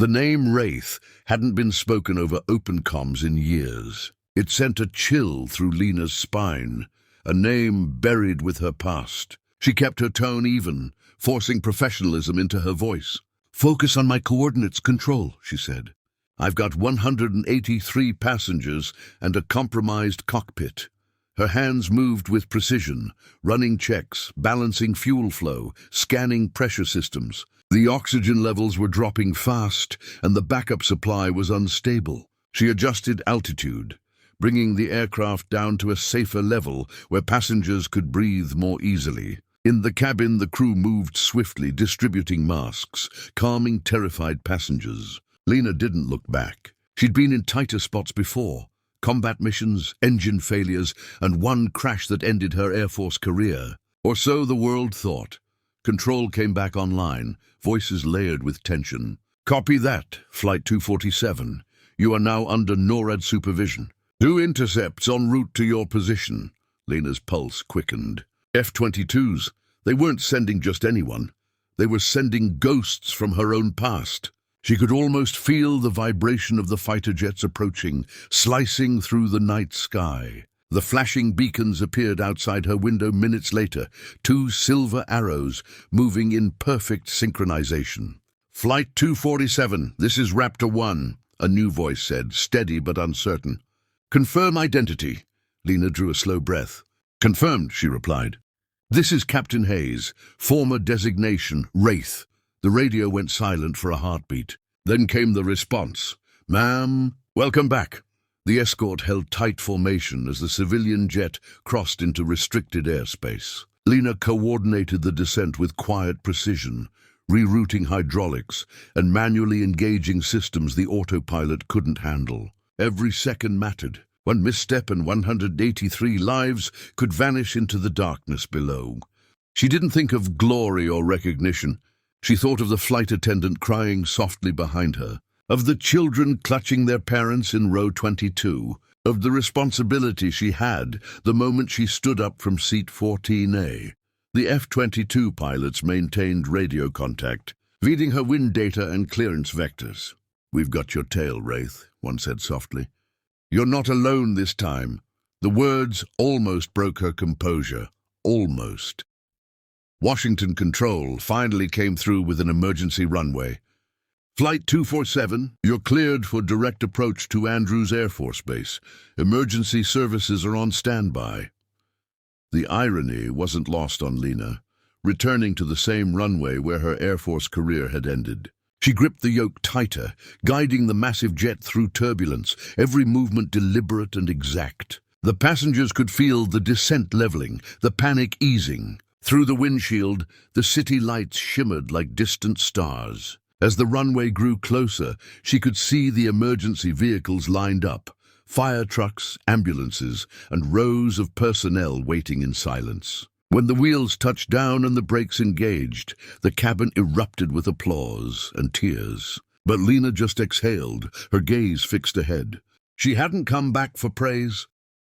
The name Wraith hadn't been spoken over open comms in years. It sent a chill through Lena's spine, a name buried with her past. She kept her tone even, forcing professionalism into her voice. "Focus on my coordinates, Control," she said. "I've got 183 passengers and a compromised cockpit." Her hands moved with precision, running checks, balancing fuel flow, scanning pressure systems. The oxygen levels were dropping fast, and the backup supply was unstable. She adjusted altitude, bringing the aircraft down to a safer level where passengers could breathe more easily. In the cabin, the crew moved swiftly, distributing masks, calming terrified passengers. Lena didn't look back. She'd been in tighter spots before. Combat missions, engine failures, and one crash that ended her Air Force career. Or so the world thought. Control came back online, voices layered with tension. "Copy that, Flight 247. You are now under NORAD supervision. 2 intercepts en route to your position." Lena's pulse quickened. F-22s. They weren't sending just anyone. They were sending ghosts from her own past. She could almost feel the vibration of the fighter jets approaching, slicing through the night sky. The flashing beacons appeared outside her window minutes later, 2 silver arrows moving in perfect synchronization. "Flight 247, this is Raptor 1, a new voice said, steady but uncertain. "Confirm identity." Lena drew a slow breath. "Confirmed," she replied. "This is Captain Hayes, former designation, Wraith." The radio went silent for a heartbeat. Then came the response. "Ma'am, welcome back." The escort held tight formation as the civilian jet crossed into restricted airspace. Lena coordinated the descent with quiet precision, rerouting hydraulics and manually engaging systems the autopilot couldn't handle. Every second mattered. One misstep and 183 lives could vanish into the darkness below. She didn't think of glory or recognition. She thought of the flight attendant crying softly behind her, of the children clutching their parents in row 22, of the responsibility she had the moment she stood up from seat 14A. The F-22 pilots maintained radio contact, feeding her wind data and clearance vectors. "We've got your tail, Wraith," one said softly. "You're not alone this time." The words almost broke her composure. Almost. Washington Control finally came through with an emergency runway. "Flight 247, you're cleared for direct approach to Andrews Air Force Base. Emergency services are on standby." The irony wasn't lost on Lena, returning to the same runway where her Air Force career had ended. She gripped the yoke tighter, guiding the massive jet through turbulence, every movement deliberate and exact. The passengers could feel the descent leveling, the panic easing. Through the windshield, the city lights shimmered like distant stars. As the runway grew closer, she could see the emergency vehicles lined up, fire trucks, ambulances, and rows of personnel waiting in silence. When the wheels touched down and the brakes engaged, the cabin erupted with applause and tears. But Lena just exhaled, her gaze fixed ahead. She hadn't come back for praise.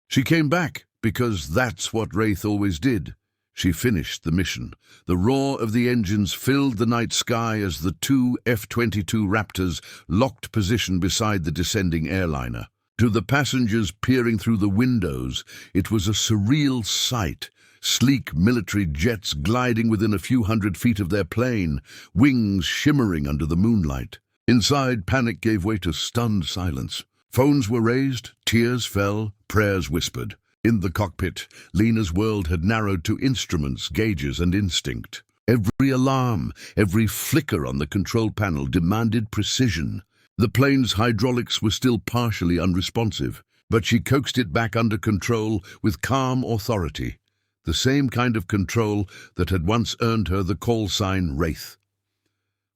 She came back because that's what Wraith always did. She finished the mission. The roar of the engines filled the night sky as the 2 F-22 Raptors locked position beside the descending airliner. To the passengers peering through the windows, it was a surreal sight. Sleek military jets gliding within a few hundred feet of their plane, wings shimmering under the moonlight. Inside, panic gave way to stunned silence. Phones were raised, tears fell, prayers whispered. In the cockpit, Lena's world had narrowed to instruments, gauges, and instinct. Every alarm, every flicker on the control panel demanded precision. The plane's hydraulics were still partially unresponsive, but she coaxed it back under control with calm authority. The same kind of control that had once earned her the call sign Wraith.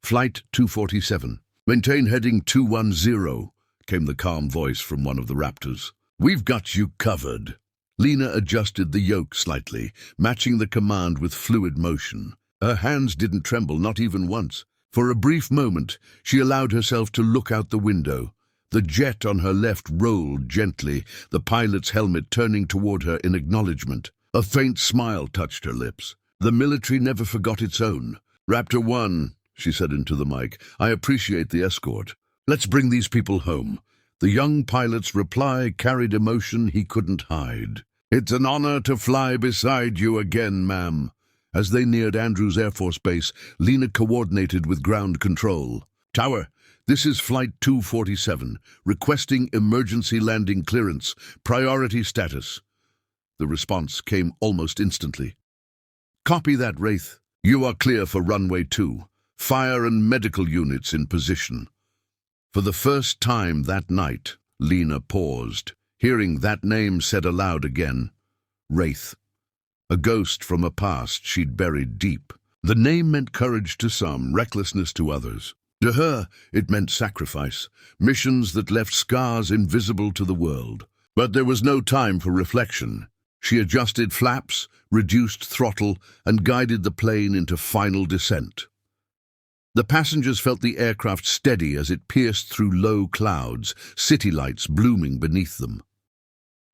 "Flight 247. Maintain heading 210, came the calm voice from one of the Raptors. "We've got you covered." Lena adjusted the yoke slightly, matching the command with fluid motion. Her hands didn't tremble, not even once. For a brief moment, she allowed herself to look out the window. The jet on her left rolled gently, the pilot's helmet turning toward her in acknowledgement. A faint smile touched her lips. The military never forgot its own. "Raptor 1, she said into the mic. "I appreciate the escort. Let's bring these people home." The young pilot's reply carried emotion he couldn't hide. "It's an honor to fly beside you again, ma'am." As they neared Andrews Air Force Base, Lena coordinated with ground control. "Tower, this is Flight 247, requesting emergency landing clearance, priority status." The response came almost instantly. "Copy that, Wraith. You are clear for runway 2. Fire and medical units in position." For the first time that night, Lena paused, hearing that name said aloud again. Wraith. A ghost from a past she'd buried deep. The name meant courage to some, recklessness to others. To her, it meant sacrifice, missions that left scars invisible to the world. But there was no time for reflection. She adjusted flaps, reduced throttle, and guided the plane into final descent. The passengers felt the aircraft steady as it pierced through low clouds, city lights blooming beneath them.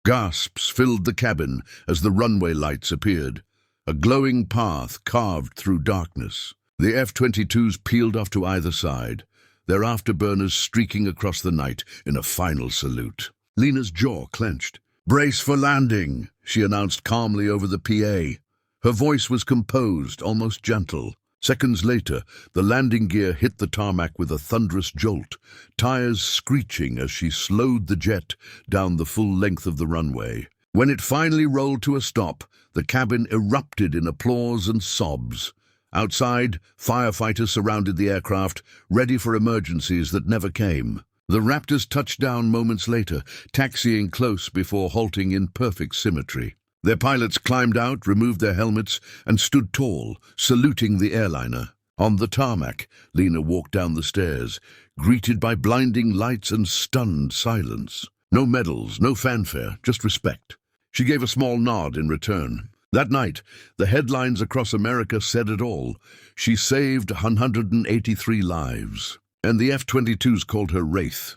Gasps filled the cabin as the runway lights appeared, a glowing path carved through darkness. The F-22s peeled off to either side, their afterburners streaking across the night in a final salute. Lena's jaw clenched. "Brace for landing," she announced calmly over the PA. Her voice was composed, almost gentle. Seconds later, the landing gear hit the tarmac with a thunderous jolt, tires screeching as she slowed the jet down the full length of the runway. When it finally rolled to a stop, the cabin erupted in applause and sobs. Outside, firefighters surrounded the aircraft, ready for emergencies that never came. The Raptors touched down moments later, taxiing close before halting in perfect symmetry. Their pilots climbed out, removed their helmets, and stood tall, saluting the airliner. On the tarmac, Lena walked down the stairs, greeted by blinding lights and stunned silence. No medals, no fanfare, just respect. She gave a small nod in return. That night, the headlines across America said it all. She saved 183 lives. And the F-22s called her Wraith.